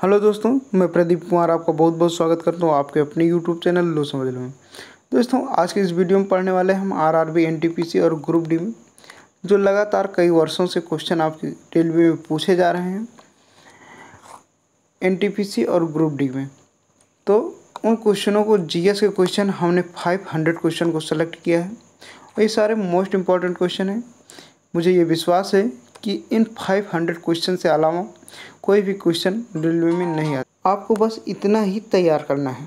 Hello दोस्तों, मैं प्रदीप कुमार आपका बहुत बहुत स्वागत करता हूँ आपके अपने यूट्यूब चैनल लो समझ लो में। दोस्तों, आज के इस वीडियो में पढ़ने वाले हम आरआरबी, एनटीपीसी और ग्रुप डी में जो लगातार कई वर्षों से क्वेश्चन आपके रेलवे में पूछे जा रहे हैं एनटीपीसी और ग्रुप डी में। तो उन क्वेश्चनों को जीएस के क्वेश्चन हमने 500 क्वेश्चन को सेलेक्ट किया है और ये सारे मोस्ट इम्पॉर्टेंट क्वेश्चन हैं। मुझे ये विश्वास है कि इन 500 क्वेश्चन से अलावा कोई भी क्वेश्चन रेलवे में नहीं आता। आपको बस इतना ही तैयार करना है।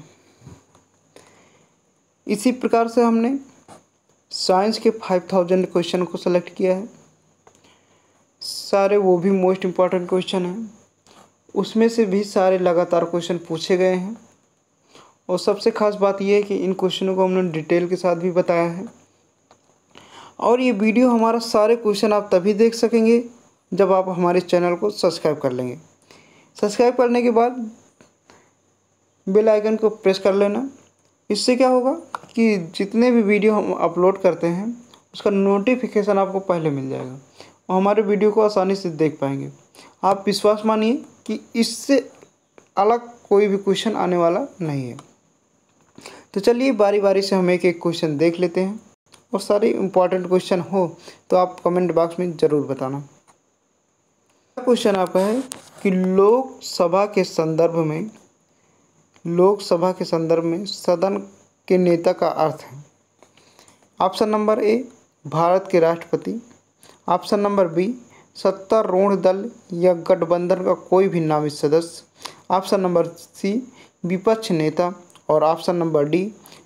इसी प्रकार से हमने साइंस के 5000 क्वेश्चन को सेलेक्ट किया है। सारे वो भी मोस्ट इम्पॉर्टेंट क्वेश्चन हैं, उसमें से भी सारे लगातार क्वेश्चन पूछे गए हैं। और सबसे खास बात यह है कि इन क्वेश्चनों को हमने डिटेल के साथ भी बताया है। और ये वीडियो हमारा सारे क्वेश्चन आप तभी देख सकेंगे जब आप हमारे चैनल को सब्सक्राइब कर लेंगे। सब्सक्राइब करने के बाद बेल आइकन को प्रेस कर लेना। इससे क्या होगा कि जितने भी वीडियो हम अपलोड करते हैं उसका नोटिफिकेशन आपको पहले मिल जाएगा और हमारे वीडियो को आसानी से देख पाएंगे। आप विश्वास मानिए कि इससे अलग कोई भी क्वेश्चन आने वाला नहीं है। तो चलिए बारी बारी से हम एक एक क्वेश्चन देख लेते हैं और सारे इम्पॉर्टेंट क्वेश्चन हो तो आप कमेंट बॉक्स में ज़रूर बताना। क्वेश्चन आपका है कि लोकसभा के संदर्भ में सदन के नेता का अर्थ है। ऑप्शन नंबर ए, भारत के राष्ट्रपति। ऑप्शन नंबर बी, सत्तारूढ़ दल या गठबंधन का कोई भी नामित सदस्य। ऑप्शन नंबर सी, विपक्ष नेता। और ऑप्शन नंबर डी,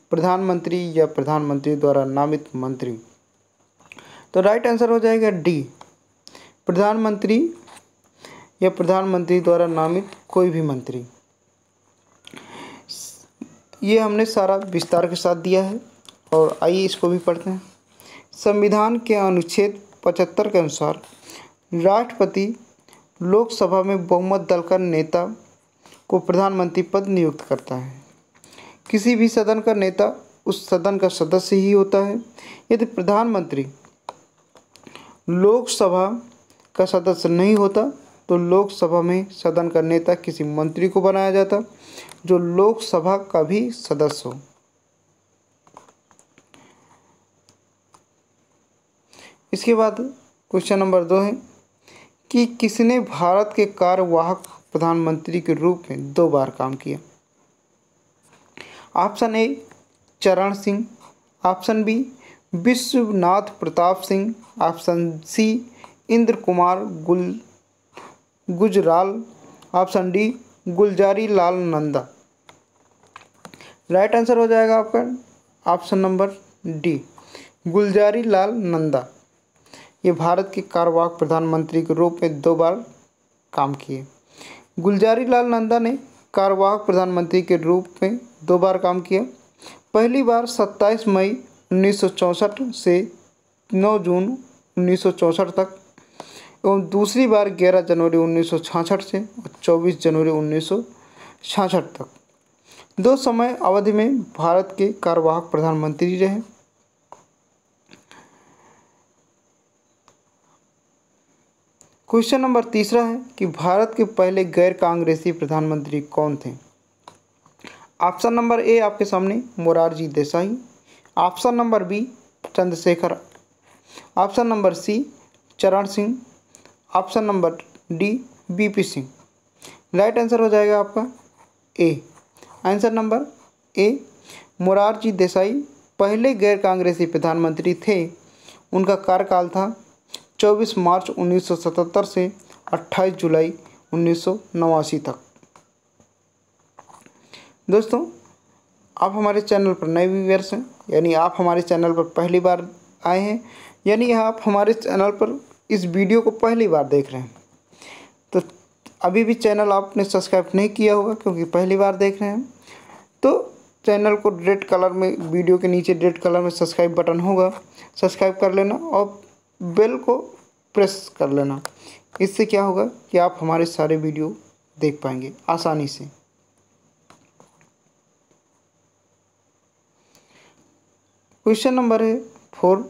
प्रधानमंत्री या प्रधानमंत्री द्वारा नामित मंत्री। तो राइट आंसर हो जाएगा डी, प्रधानमंत्री या प्रधानमंत्री द्वारा नामित कोई भी मंत्री। ये हमने सारा विस्तार के साथ दिया है और आइए इसको भी पढ़ते हैं। संविधान के अनुच्छेद 75 के अनुसार राष्ट्रपति लोकसभा में बहुमत दल का नेता को प्रधानमंत्री पद नियुक्त करता है। किसी भी सदन का नेता उस सदन का सदस्य ही होता है। यदि प्रधानमंत्री लोकसभा का सदस्य नहीं होता तो लोकसभा में सदन का नेता किसी मंत्री को बनाया जाता जो लोकसभा का भी सदस्य हो। इसके बाद क्वेश्चन नंबर 2 है कि किसने भारत के कार्यवाहक प्रधानमंत्री के रूप में 2 बार काम किया। Option A, Charan Singh. Option B, Vishwanath Pratap Singh. Option C, Inder Kumar Gujral. Option D, Gulzari Lal Nanda. Right answer हो जाएगा आपका option number D, Gulzari Lal Nanda. ये भारत के कार्यवाहक प्रधानमंत्री के रूप में 2 बार काम किए। गुलजारी लाल नंदा ने कार्यवाहक प्रधानमंत्री के रूप में 2 बार काम किया। पहली बार 27 मई 1964 से 9 जून 1964 तक एवं दूसरी बार 11 जनवरी 1966 से 24 जनवरी 1966 तक। 2 समय अवधि में भारत के कार्यवाहक प्रधानमंत्री रहे। क्वेश्चन नंबर 3 है कि भारत के पहले गैर कांग्रेसी प्रधानमंत्री कौन थे। ऑप्शन नंबर ए आपके सामने, Morarji Desai. Option number B, Chandrashekhar. Option number C, Charan Singh. Option number D, VP Singh. Right answer हो जाएगा आपका A, answer number A, Morarji Desai पहले गैर कांग्रेसी प्रधानमंत्री थे। उनका कार्यकाल था 24 मार्च 1977 से 28 जुलाई 1989 तक। दोस्तों, आप हमारे चैनल पर नए व्यूअर्स हैं, यानी आप हमारे चैनल पर पहली बार आए हैं, यानी आप हमारे चैनल पर इस वीडियो को पहली बार देख रहे हैं। तो अभी भी चैनल आपने सब्सक्राइब नहीं किया होगा क्योंकि पहली बार देख रहे हैं। तो चैनल को रेड कलर में, वीडियो के नीचे रेड कलर में सब्सक्राइब बटन होगा, सब्सक्राइब कर लेना और बेल को प्रेस कर लेना। इससे क्या होगा कि आप हमारे सारे वीडियो देख पाएंगे आसानी से। क्वेश्चन नंबर है 4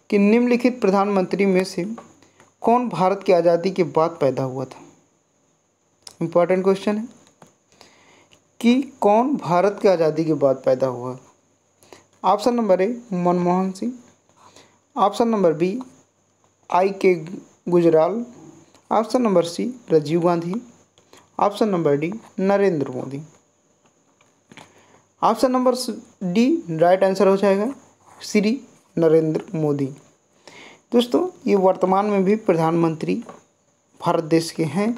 कि निम्नलिखित प्रधानमंत्री में से कौन भारत की आज़ादी के बाद पैदा हुआ था। इम्पॉर्टेंट क्वेश्चन है कि कौन भारत की आज़ादी के बाद पैदा हुआ। Option number A Manmohan Singh, option number B I.K. Gujral, option number C Rajiv Gandhi, option number D Narendra Modi. Option number D right answer हो जाएगा श्री नरेंद्र मोदी। दोस्तों ये वर्तमान में भी प्रधानमंत्री भारत देश के हैं।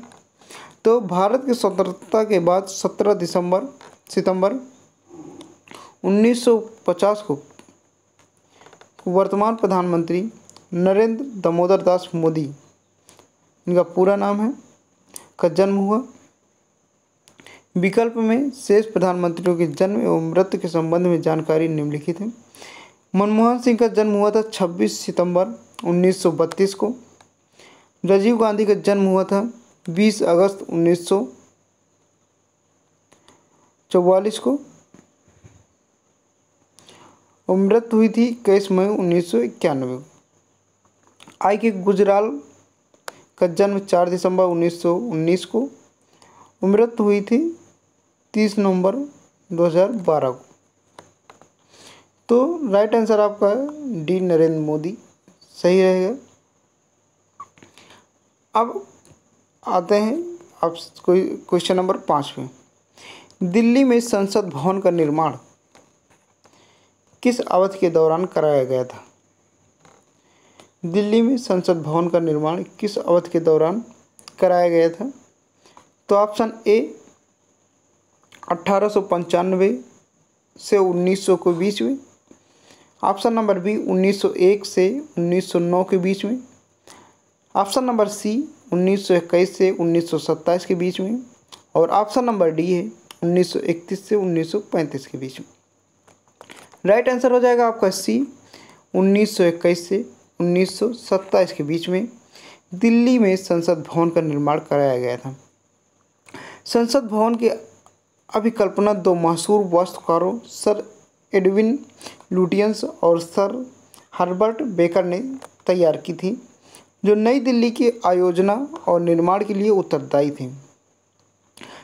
तो भारत की स्वतंत्रता के बाद 17 सितंबर 1950 को वर्तमान प्रधानमंत्री नरेंद्र दामोदर दास मोदी, इनका पूरा नाम है, का जन्म हुआ। विकल्प में शेष प्रधानमंत्रियों के जन्म एवं मृत्यु के संबंध में जानकारी निम्नलिखित है। मनमोहन सिंह का जन्म हुआ था 26 सितंबर 1932 को। राजीव गांधी का जन्म हुआ था 20 अगस्त 1944 को और मृत्यु हुई थी 21 मई 1991 को। I.K. गुजराल का जन्म 4 दिसंबर 1919 को, मृत्यु हुई थी 30 नवंबर 2012 को। तो राइट आंसर आपका है डी नरेंद्र मोदी, सही रहेगा। अब आते हैं आप क्वेश्चन नंबर 5 में। दिल्ली में संसद भवन का निर्माण किस अवधि के दौरान कराया गया था। दिल्ली में संसद भवन का निर्माण किस अवधि के दौरान कराया गया था। तो ऑप्शन ए 1895 से 1900 के बीच में, ऑप्शन नंबर बी 1901 से 1909 के बीच में, ऑप्शन नंबर सी 1921 से 1927 के बीच में और ऑप्शन नंबर डी है 1931 से 1935 के बीच में। राइट आंसर हो जाएगा आपका सी 1921 से 1927 के बीच में दिल्ली में संसद भवन का निर्माण कराया गया था। संसद भवन की अभिकल्पना दो मशहूर वास्तुकारों सर एडविन लुटियंस और सर हर्बर्ट बेकर ने तैयार की थी, जो नई दिल्ली की आयोजना और निर्माण के लिए उत्तरदायी थे।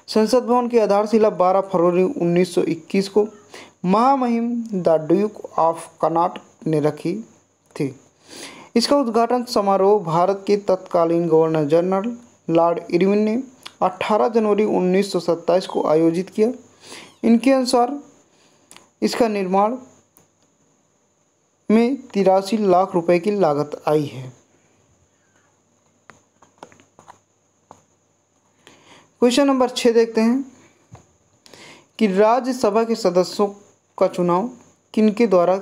संसद भवन की आधारशिला 12 फरवरी 1921 को महामहिम द ड्यूक ऑफ कनॉट ने रखी थी। इसका उद्घाटन समारोह भारत के तत्कालीन गवर्नर जनरल लॉर्ड इरविन ने 18 जनवरी 1927 को आयोजित किया। इनके अनुसार इसका निर्माण में 83 लाख रुपए की लागत आई है। क्वेश्चन नंबर 6 देखते हैं कि राज्यसभा के सदस्यों का चुनाव किनके द्वारा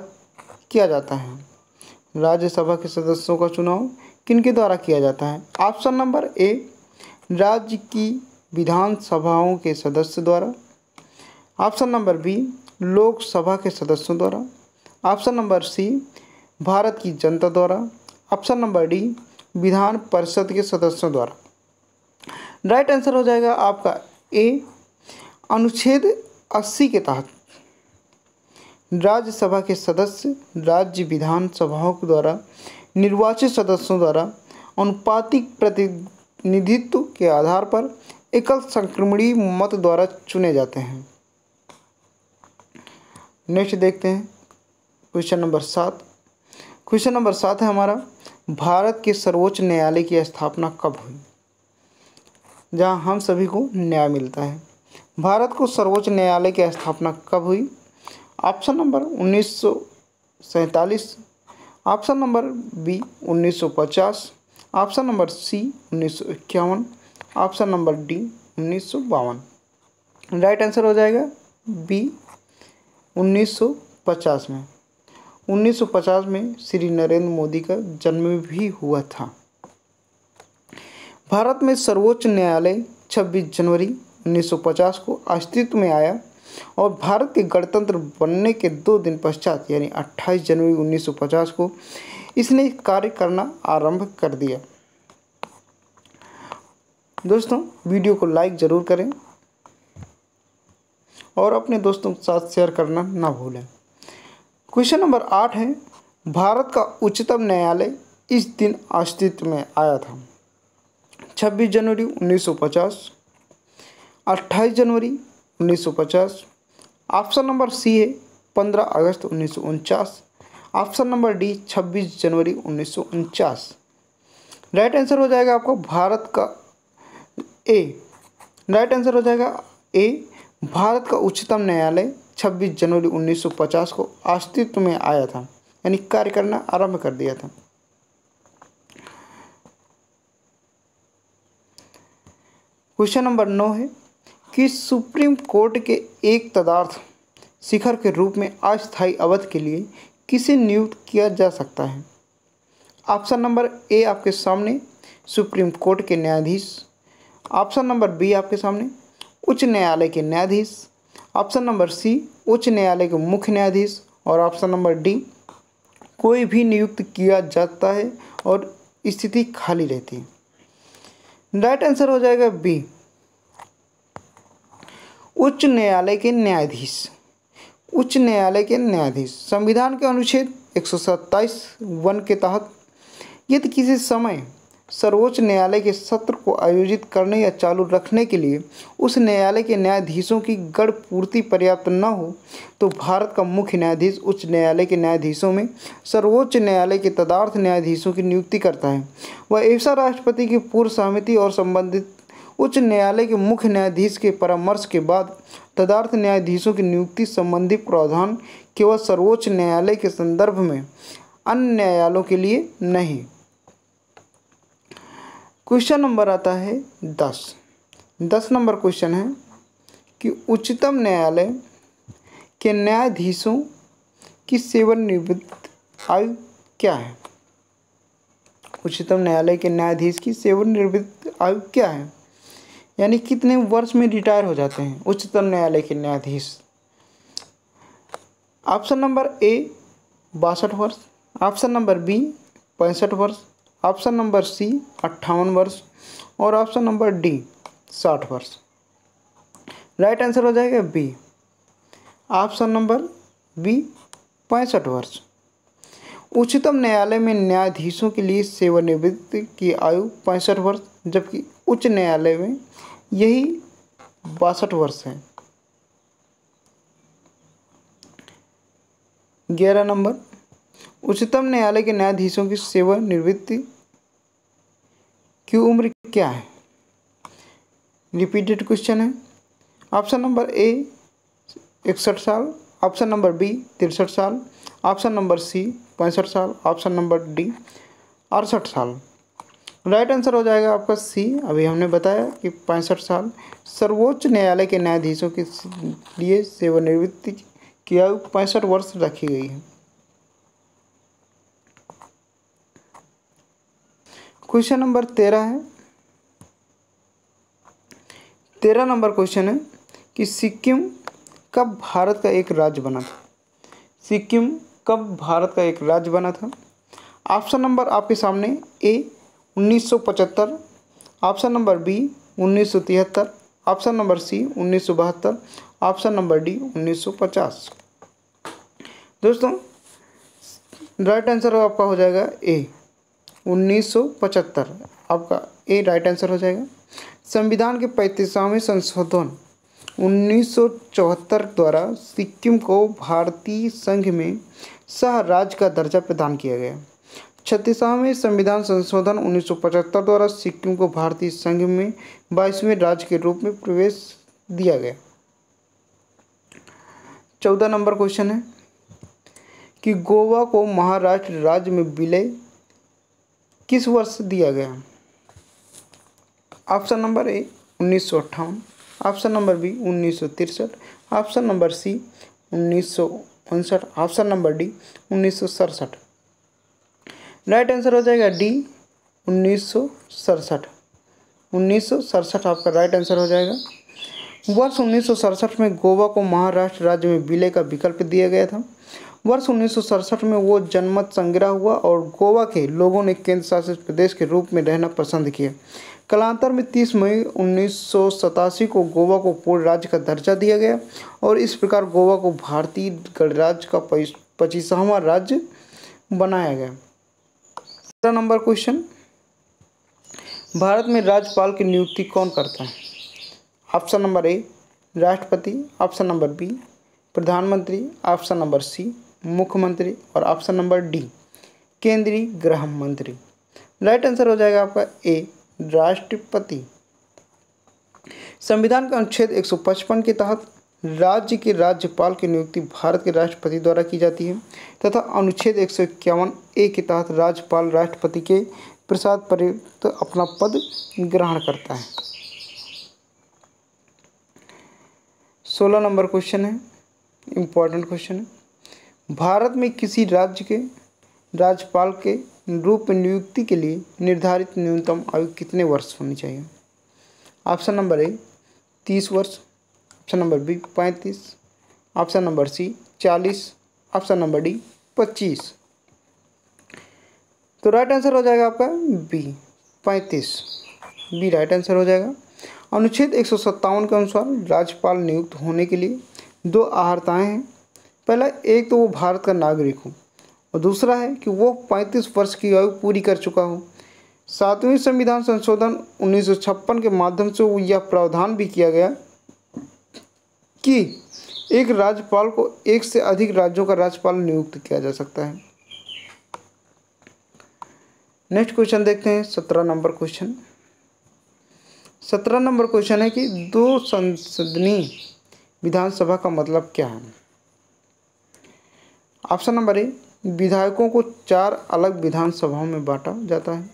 किया जाता है। राज्यसभा के सदस्यों का चुनाव किनके द्वारा किया जाता है। ऑप्शन नंबर ए राज्य की विधानसभाओं के सदस्य द्वारा, ऑप्शन नंबर बी लोकसभा के सदस्यों द्वारा, ऑप्शन नंबर सी भारत की जनता द्वारा, option number D Vidhan Parishad के सदस्यों द्वारा। राइट आंसर हो जाएगा आपका ए अनुच्छेद 80 के तहत राज्यसभा के सदस्य राज्य विधानसभाओं के द्वारा निर्वाचित सदस्यों द्वारा अनुपातिक प्रतिनिधित्व के आधार पर एकल संक्रमणीय मत द्वारा चुने जाते हैं। नेक्स्ट देखते हैं क्वेश्चन नंबर 7। क्वेश्चन नंबर 7 है हमारा, भारत के सर्वोच्च न्यायालय की स्थापना कब हुई, जहां हम सभी को न्याय मिलता है। भारत को सर्वोच्च न्यायालय की स्थापना कब हुई। Option number 1947, option number B 1950, option number C 1951, option number D 1952। Right answer हो जाएगा बी 1950 में। 1950 में श्री नरेंद्र मोदी का जन्म भी हुआ था। भारत में सर्वोच्च न्यायालय 26 जनवरी 1950 को अस्तित्व में आया और भारत के गणतंत्र बनने के 2 दिन पश्चात यानी 28 जनवरी 1950 को इसने कार्य करना आरंभ कर दिया। दोस्तों वीडियो को लाइक ज़रूर करें और अपने दोस्तों के साथ शेयर करना ना भूलें। क्वेश्चन नंबर 8 है, भारत का उच्चतम न्यायालय इस दिन अस्तित्व में आया था। 26 जनवरी 1950 28 जनवरी 1950। ऑप्शन नंबर सी है 15 अगस्त 1949। ऑप्शन नंबर डी 26 जनवरी 1949। राइट आंसर हो जाएगा आपको भारत का ए। राइट आंसर हो जाएगा ए। भारत का उच्चतम न्यायालय 26 जनवरी 1950 को अस्तित्व में आया था, यानी कार्य करना आरंभ कर दिया था। क्वेश्चन नंबर 9 है कि सुप्रीम कोर्ट के एक तदर्थ शिखर के रूप में अस्थायी अवधि के लिए किसे नियुक्त किया जा सकता है। ऑप्शन नंबर ए आपके सामने सुप्रीम कोर्ट के न्यायाधीश। ऑप्शन नंबर बी आपके सामने उच्च न्यायालय के न्यायाधीश। ऑप्शन नंबर सी उच्च न्यायालय के मुख्य न्यायाधीश। और ऑप्शन नंबर डी कोई भी नियुक्त किया जाता है और स्थिति खाली रहती है। राइट आंसर हो जाएगा बी, उच्च न्यायालय के न्यायाधीश। उच्च न्यायालय के न्यायाधीश संविधान के अनुच्छेद 127(1) के तहत यदि किसी समय सर्वोच्च न्यायालय के सत्र को आयोजित करने या चालू रखने के लिए उस न्यायालय के न्यायाधीशों की गढ़ पूर्ति पर्याप्त न हो तो भारत का मुख्य न्यायाधीश उच्च न्यायालय के न्यायाधीशों में सर्वोच्च न्यायालय के तदर्थ न्यायाधीशों की नियुक्ति करता है। वह ऐसा राष्ट्रपति की पूर्व सहमति और संबंधित उच्च न्यायालय के मुख्य न्यायाधीश के परामर्श के बाद तदर्थ न्यायाधीशों की नियुक्ति संबंधी प्रावधान केवल सर्वोच्च न्यायालय के संदर्भ में, अन्य न्यायालयों के लिए नहीं। क्वेश्चन नंबर आता है 10 नंबर क्वेश्चन है कि उच्चतम न्यायालय के न्यायाधीशों की सेवानिवृत्ति आयु क्या है। उच्चतम न्यायालय के न्यायाधीश की सेवानिवृत्ति आयु क्या है, यानी कितने वर्ष में रिटायर हो जाते हैं उच्चतम न्यायालय के न्यायाधीश। ऑप्शन नंबर ए 62 वर्ष। ऑप्शन नंबर बी 65 वर्ष। ऑप्शन नंबर सी 58 वर्ष। और ऑप्शन नंबर डी 60 वर्ष। राइट आंसर हो जाएगा बी, ऑप्शन नंबर बी 65 वर्ष। उच्चतम न्यायालय में न्यायाधीशों के लिए सेवानिवृत्ति की आयु 65 वर्ष, जबकि उच्च न्यायालय में यही 62 वर्ष है। 11 नंबर उच्चतम न्यायालय के न्यायाधीशों की सेवानिवृत्ति की उम्र क्या है। रिपीटेड क्वेश्चन है। ऑप्शन नंबर ए 61 साल। ऑप्शन नंबर बी 63 साल। ऑप्शन नंबर सी 65 साल। ऑप्शन नंबर डी 68 साल। राइट आंसर हो जाएगा आपका सी। अभी हमने बताया कि 65 साल सर्वोच्च न्यायालय के न्यायाधीशों के लिए सेवानिवृत्ति की आयु 65 वर्ष रखी गई है। क्वेश्चन नंबर 13 है। 13 नंबर क्वेश्चन है कि सिक्किम कब भारत का एक राज्य बना था। सिक्किम कब भारत का एक राज्य बना था। ऑप्शन नंबर आपके सामने A 1975। Option number B 1973। Option number C 1972। Option number D 1950। दोस्तों राइट आंसर आपका हो जाएगा ए 1975। आपका ए राइट आंसर हो जाएगा। संविधान के 35वें संशोधन 1974 द्वारा सिक्किम को भारतीय संघ में सह राज्य का दर्जा प्रदान किया गया। 36वें संविधान संशोधन 1975 द्वारा सिक्किम को भारतीय संघ में 22वें राज्य के रूप में प्रवेश दिया गया। 14 नंबर क्वेश्चन है कि गोवा को महाराष्ट्र राज्य में विलय किस वर्ष दिया गया। Option number A 1958। Option number B 1963। Option number C 1959। Option number D 1967। Right answer हो जाएगा डी 1967। 1967 आपका राइट आंसर हो जाएगा। वर्ष 1967 में गोवा को महाराष्ट्र राज्य में विलय का विकल्प दिया गया था। वर्ष 1967 में वो जनमत संग्रह हुआ और गोवा के लोगों ने केंद्र शासित प्रदेश के रूप में रहना पसंद किया। कालांतर में 30 मई 1987 को गोवा को पूर्ण राज्य का दर्जा दिया गया और इस प्रकार गोवा को भारतीय गणराज्य का 25वां राज्य बनाया गया। 17 नंबर क्वेश्चन, भारत में राज्यपाल की नियुक्ति कौन करता है। ऑप्शन नंबर ए राष्ट्रपति, ऑप्शन नंबर बी प्रधानमंत्री, ऑप्शन नंबर सी मुख्यमंत्री और ऑप्शन नंबर डी केंद्रीय गृह मंत्री। राइट आंसर हो जाएगा आपका ए राष्ट्रपति। संविधान का अनुच्छेद 155 के तहत राज्य के राज्यपाल की नियुक्ति भारत के राष्ट्रपति द्वारा की जाती है तथा अनुच्छेद 151 ए के तहत राज्यपाल राष्ट्रपति के प्रसाद पर्यंत अपना पद ग्रहण करता है। 16 नंबर क्वेश्चन है, इम्पोर्टेंट क्वेश्चन है। भारत में किसी राज्य के राज्यपाल के रूप में नियुक्ति के लिए निर्धारित न्यूनतम आयु कितने वर्ष होनी चाहिए? ऑप्शन नंबर ए 30 वर्ष, option number B 35, option number C 40, option number D 25। तो राइट आंसर हो जाएगा आपका बी 35, बी राइट आंसर हो जाएगा। अनुच्छेद 157 के अनुसार राज्यपाल नियुक्त होने के लिए दो अर्हताएं हैं। पहला, एक तो वो भारत का नागरिक हो और दूसरा है कि वो 35 वर्ष की आयु पूरी कर चुका हो। 7वें संविधान संशोधन 1956 के माध्यम से यह प्रावधान भी किया गया कि एक राज्यपाल को एक से अधिक राज्यों का राज्यपाल नियुक्त किया जा सकता है। नेक्स्ट क्वेश्चन देखते हैं, 17 नंबर क्वेश्चन। 17 नंबर क्वेश्चन है कि दो संसदीय विधानसभा का मतलब क्या है? ऑप्शन नंबर ए विधायकों को 4 अलग विधानसभाओं में बांटा जाता है।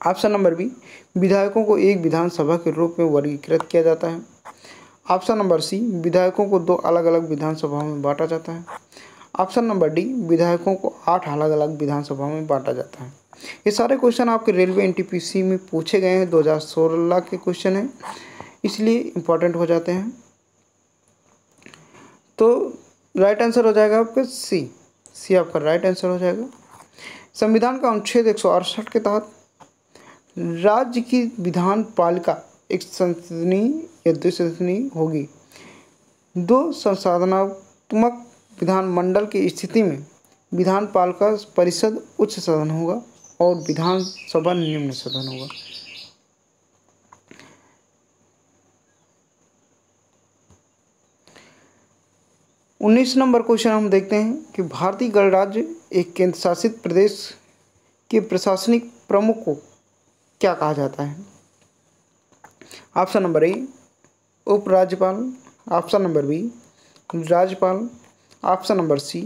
ऑप्शन नंबर बी विधायकों को एक विधानसभा के रूप में वर्गीकृत किया जाता है। ऑप्शन नंबर सी विधायकों को 2 अलग अलग विधानसभाओं में बांटा जाता है। ऑप्शन नंबर डी विधायकों को 8 अलग अलग विधानसभाओं में बांटा जाता है। ये सारे क्वेश्चन आपके रेलवे एनटीपीसी में पूछे गए हैं, 2016 के क्वेश्चन हैं, इसलिए इम्पोर्टेंट हो जाते हैं। तो राइट आंसर हो जाएगा आपका सी, सी आपका राइट आंसर हो जाएगा। संविधान का अनुच्छेद 168 के तहत राज्य की विधान पालिका एक संसदीय या द्विसदनीय होगी। 2 संसाधनात्मक विधानमंडल की स्थिति में विधान पालिका परिषद उच्च सदन होगा और विधानसभा निम्न सदन होगा। उन्नीस नंबर क्वेश्चन हम देखते हैं कि भारतीय गणराज्य एक केंद्र शासित प्रदेश के प्रशासनिक प्रमुख को क्या कहा जाता है? ऑप्शन नंबर ए उपराज्यपाल, ऑप्शन नंबर बी राज्यपाल, ऑप्शन नंबर सी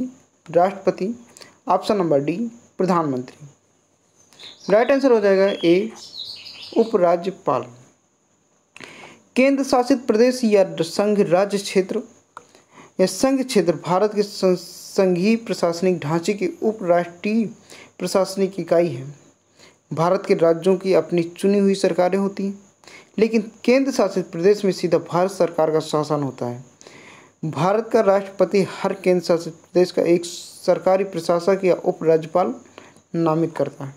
राष्ट्रपति, ऑप्शन नंबर डी प्रधानमंत्री। राइट आंसर हो जाएगा ए उपराज्यपाल। केंद्र शासित प्रदेश या संघ राज्य क्षेत्र या संघ क्षेत्र भारत के संघीय प्रशासनिक ढांचे की उपराष्ट्रीय प्रशासनिक इकाई है। भारत के राज्यों की अपनी चुनी हुई सरकारें होती हैं, लेकिन केंद्र शासित प्रदेश में सीधा भारत सरकार का शासन होता है। भारत का राष्ट्रपति हर केंद्र शासित प्रदेश का एक सरकारी प्रशासक या उपराज्यपाल नामित करता है।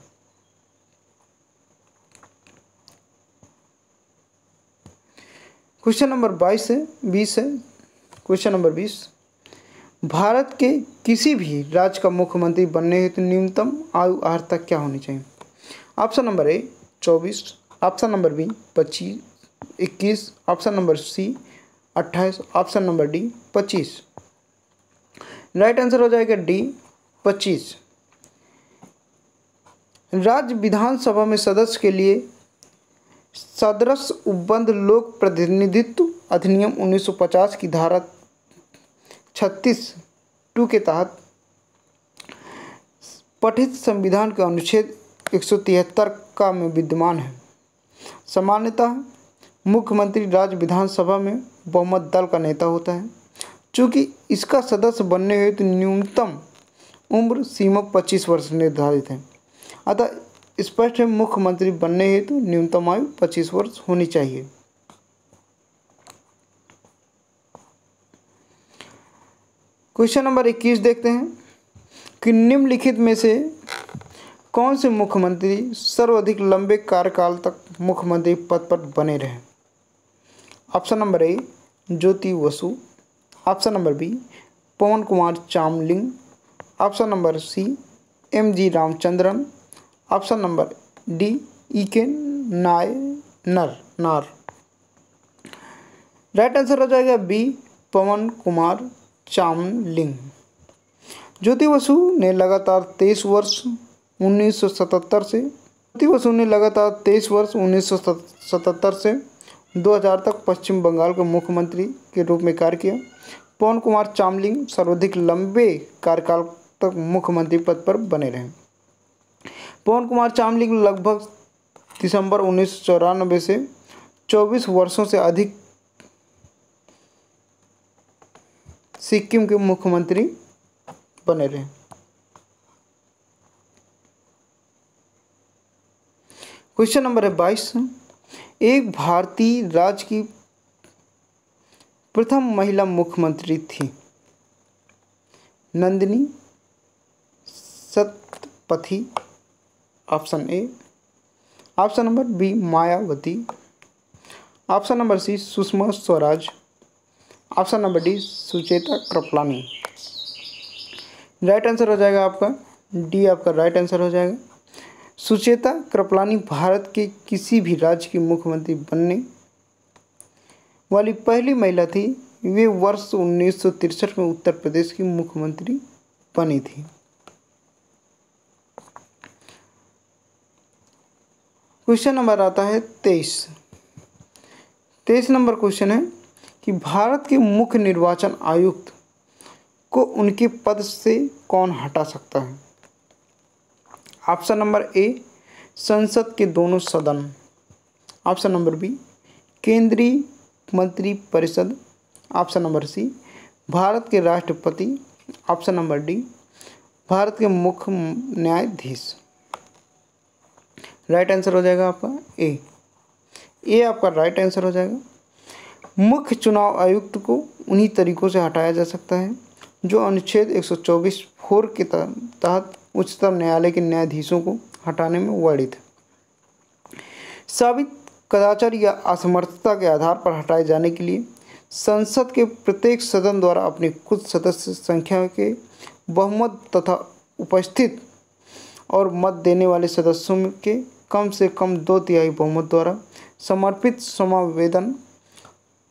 क्वेश्चन नंबर 22 है 20 है। क्वेश्चन नंबर 20, भारत के किसी भी राज्य का मुख्यमंत्री बनने हेतु न्यूनतम आयु अर्हता क्या होनी चाहिए? Option number A 24, option number B 25, 21, option number C 28, option number D 25। Right answer हो जाएगा डी 25। राज्य विधानसभा में सदस्य के लिए सदस्य उपबंध लोक प्रतिनिधित्व अधिनियम 1950 की धारा 36(2) के तहत पठित संविधान के अनुच्छेद 173 का में विद्यमान है। सामान्यतः मुख्यमंत्री राज्य विधानसभा में बहुमत दल का नेता होता है। चूँकि इसका सदस्य बनने हेतु न्यूनतम उम्र सीमा 25 वर्ष निर्धारित है, अतः स्पष्ट है मुख्यमंत्री बनने हेतु न्यूनतम आयु 25 वर्ष होनी चाहिए। क्वेश्चन नंबर 21 देखते हैं कि निम्नलिखित में से कौन से मुख्यमंत्री सर्वाधिक लंबे कार्यकाल तक मुख्यमंत्री पद पर बने रहे? Option number A Jyoti Basu, option number B Pawan Kumar Chamling, option number C MG. Ramachandran, option number D EK. नार। राइट आंसर हो जाएगा बी, पवन कुमार चामलिंग। ज्योति बसु ने लगातार 23 वर्ष 1977 से 2000 तक पश्चिम बंगाल के मुख्यमंत्री के रूप में कार्य किया। पवन कुमार चामलिंग सर्वाधिक लंबे कार्यकाल तक मुख्यमंत्री पद पर बने रहे। पवन कुमार चामलिंग लगभग दिसंबर 1994 से 24 वर्षों से अधिक सिक्किम के मुख्यमंत्री बने रहे। क्वेश्चन नंबर है 22। एक भारतीय राज्य की प्रथम महिला मुख्यमंत्री थी। Nandini Satpathy, option A. Option number B, Mayawati. Option number C, Sushma Swaraj. Option number D, Sucheta Kripalani. Right answer हो जाएगा आपका डी, आपका राइट आंसर हो जाएगा। सुचेता कृपलानी भारत के किसी भी राज्य की मुख्यमंत्री बनने वाली पहली महिला थी। वे वर्ष 1963 में उत्तर प्रदेश की मुख्यमंत्री बनी थी। क्वेश्चन नंबर आता है 23। 23 नंबर क्वेश्चन है कि भारत के मुख्य निर्वाचन आयुक्त को उनके पद से कौन हटा सकता है। ऑप्शन नंबर ए, संसद के दोनों सदन। ऑप्शन नंबर बी, केंद्रीय मंत्री परिषद। ऑप्शन नंबर सी, भारत के राष्ट्रपति। ऑप्शन नंबर डी, भारत के मुख्य न्यायाधीश। राइट आंसर हो जाएगा आपका ए आपका राइट आंसर हो जाएगा। मुख्य चुनाव आयुक्त को उन्हीं तरीकों से हटाया जा सकता है जो अनुच्छेद 124(4) के तहत उच्चतम न्यायालय के न्यायाधीशों को हटाने में वर्णित है। साबित कदाचार या असमर्थता के आधार पर हटाए जाने के लिए संसद के प्रत्येक सदन द्वारा अपनी कुछ सदस्य संख्या के बहुमत तथा उपस्थित और मत देने वाले सदस्यों के कम से कम 2/3 बहुमत द्वारा समर्पित समावेदन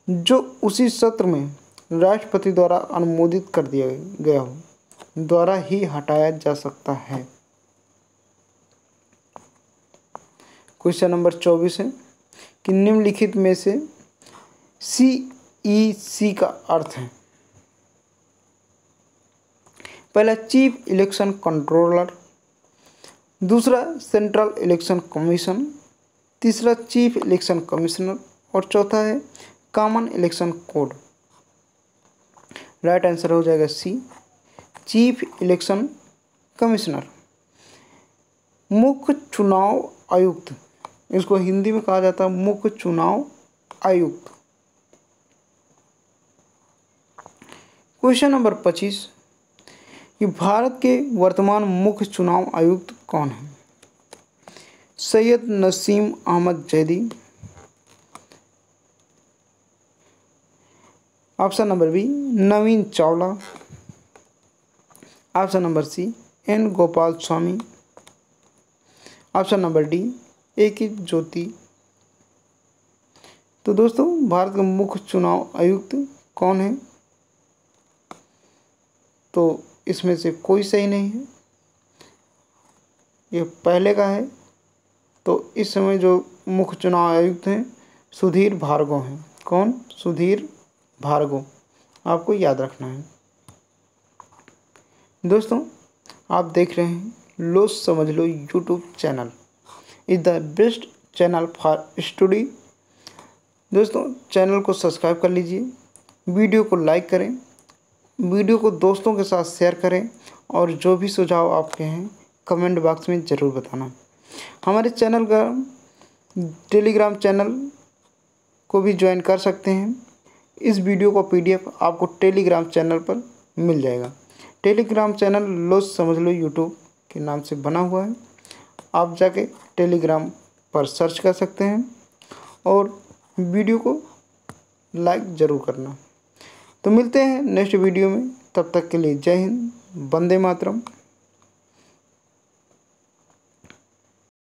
जो उसी सत्र में राष्ट्रपति द्वारा अनुमोदित कर दिया गया हो द्वारा ही हटाया जा सकता है। क्वेश्चन नंबर 24 है कि निम्नलिखित में से CEC का अर्थ है। पहला, चीफ इलेक्शन कंट्रोलर। दूसरा, सेंट्रल इलेक्शन कमीशन। तीसरा, चीफ इलेक्शन कमिश्नर। और चौथा है common election code. Right answer हो जाएगा सी, चीफ इलेक्शन कमिश्नर। मुख्य चुनाव आयुक्त, इसको हिंदी में कहा जाता है मुख्य चुनाव आयुक्त। क्वेश्चन नंबर 25 कि भारत के वर्तमान मुख्य चुनाव आयुक्त कौन है। Syed Nasim Ahmed Zaidi. Option number B, Navin Chawla. Option number C, N Gopalaswami. Option number D, A.K. Jyoti. तो दोस्तों, भारत के मुख्य चुनाव आयुक्त कौन है, तो इसमें से कोई सही नहीं है। ये पहले का है। तो इस समय जो मुख्य चुनाव आयुक्त हैं सुधीर भार्गव हैं। कौन? सुधीर भार्गव, आपको याद रखना है। दोस्तों, आप देख रहे हैं लो समझ लो YouTube channel is the best channel for study. दोस्तों, चैनल को सब्सक्राइब कर लीजिए, वीडियो को लाइक करें, वीडियो को दोस्तों के साथ शेयर करें और जो भी सुझाव आपके हैं कमेंट बॉक्स में ज़रूर बताना। हमारे चैनल का टेलीग्राम चैनल को भी ज्वाइन कर सकते हैं। इस वीडियो का PDF आपको टेलीग्राम चैनल पर मिल जाएगा। टेलीग्राम चैनल लो समझ लो यूट्यूब के नाम से बना हुआ है। आप जाके टेलीग्राम पर सर्च कर सकते हैं और वीडियो को लाइक ज़रूर करना। तो मिलते हैं नेक्स्ट वीडियो में, तब तक के लिए जय हिंद, वंदे मातरम।